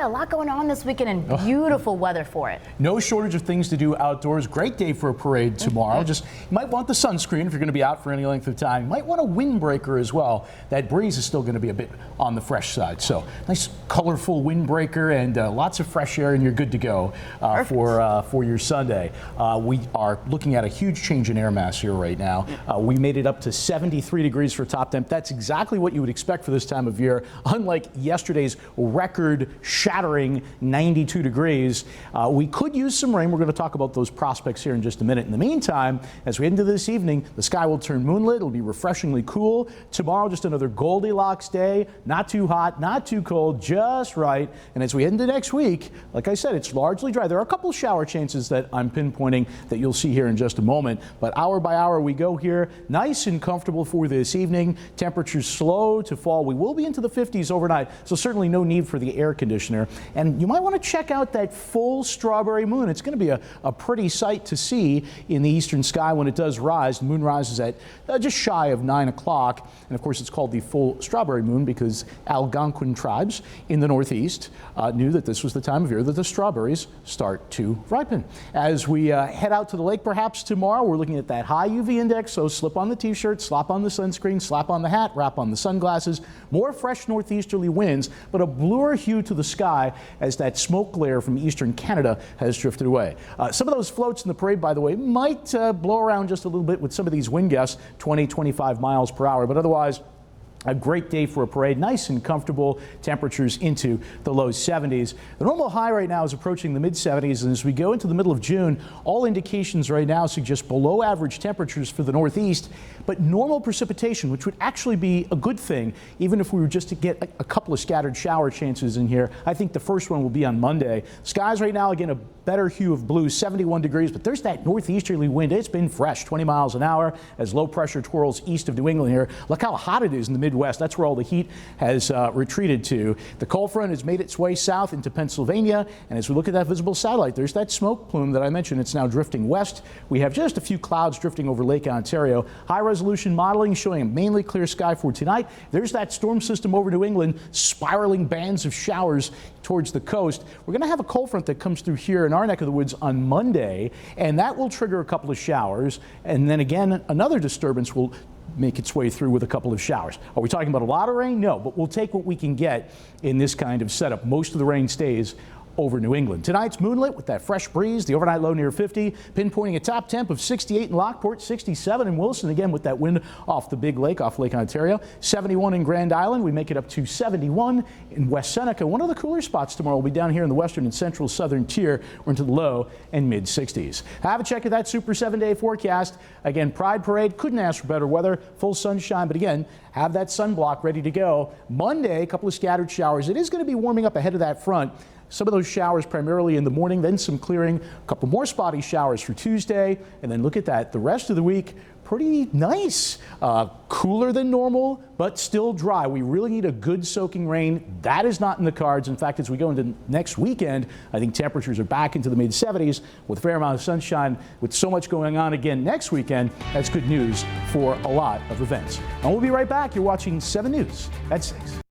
a lot going on this weekend and beautiful weather for it. No shortage of things to do outdoors. Great day for a parade tomorrow. Just, you might want the sunscreen if you're going to be out for any length of time. You might want a windbreaker as well. That breeze is still going to be a bit on the fresh side. So nice colorful windbreaker and lots of fresh air, and you're good to go for your Sunday. We are looking at a huge change in air mass here right now. We made it up to 73 degrees for top temp. That's exactly what you would expect for this time of year, unlike yesterday's record-shattering 92 degrees. We could use some rain. We're going to talk about those prospects here in just a minute. In the meantime, as we head into this evening, the sky will turn moonlit. It'll be refreshingly cool. Tomorrow, just another Goldilocks day. Not too hot, not too cold, just right. And as we head into next week, like I said, it's largely dry. There are a couple of shower chances that I'm pinpointing that you'll see here in just a moment. But hour by hour we go here. Nice and comfortable for this evening. Temperatures slow to fall. We will be into the 50s overnight, so certainly no need for the air conditioner. And you might want to check out that full strawberry moon. It's going to be a pretty sight to see in the eastern sky when it does rise. The moon rises at just shy of 9 o'clock. And of course, it's called the full strawberry moon because Algonquin tribes in the Northeast knew that this was the time of year that the strawberries start to ripen. As we head out to the lake perhaps tomorrow, we're looking at that high UV index, so slip on the t-shirt, slap on the sunscreen, slap on the hat, wrap on the sunglasses. More fresh northeasterly winds, but a bluer hue to the sky as that smoke layer from eastern Canada has drifted away. Some of those floats in the parade, by the way, might blow around just a little bit with some of these wind gusts, 20, 25 miles per hour, but otherwise, a great day for a parade, nice and comfortable, temperatures into the low 70s. The normal high right now is approaching the mid 70s, and as we go into the middle of June, all indications right now suggest below average temperatures for the Northeast, but normal precipitation, which would actually be a good thing, even if we were just to get a couple of scattered shower chances in here. I think the first one will be on Monday. Skies right now, again, a better hue of blue, 71 degrees, but there's that northeasterly wind. It's been fresh, 20 miles an hour as low pressure twirls east of New England here. Look how hot it is in the Midwest. That's where all the heat has retreated to. The cold front has made its way south into Pennsylvania, and as we look at that visible satellite, there's that smoke plume that I mentioned. It's now drifting west. We have just a few clouds drifting over Lake Ontario. High resolution modeling showing a mainly clear sky for tonight. There's that storm system over New England, spiraling bands of showers towards the coast. We're going to have a cold front that comes through here in our neck of the woods on Monday, and that will trigger a couple of showers, and then again another disturbance will make its way through with a couple of showers. Are we talking about a lot of rain? No, but we'll take what we can get in this kind of setup. Most of the rain stays over New England. Tonight's moonlit with that fresh breeze, the overnight low near 50, pinpointing a top temp of 68 in Lockport, 67 in Wilson, again with that wind off the big lake, off Lake Ontario, 71 in Grand Island. We make it up to 71 in West Seneca. One of the cooler spots tomorrow will be down here in the western and central southern tier. We're into the low and mid 60s. Have a check of that Super 7-day forecast. Again, Pride Parade, couldn't ask for better weather, full sunshine, but again, have that sunblock ready to go. Monday, a couple of scattered showers. It is going to be warming up ahead of that front. Some of those showers primarily in the morning, then some clearing, a couple more spotty showers for Tuesday, and then look at that. The rest of the week, pretty nice. Cooler than normal, but still dry. We really need a good soaking rain. That is not in the cards. In fact, as we go into next weekend, I think temperatures are back into the mid 70s with a fair amount of sunshine. With so much going on again next weekend, that's good news for a lot of events. And we'll be right back. You're watching 7 News at 6.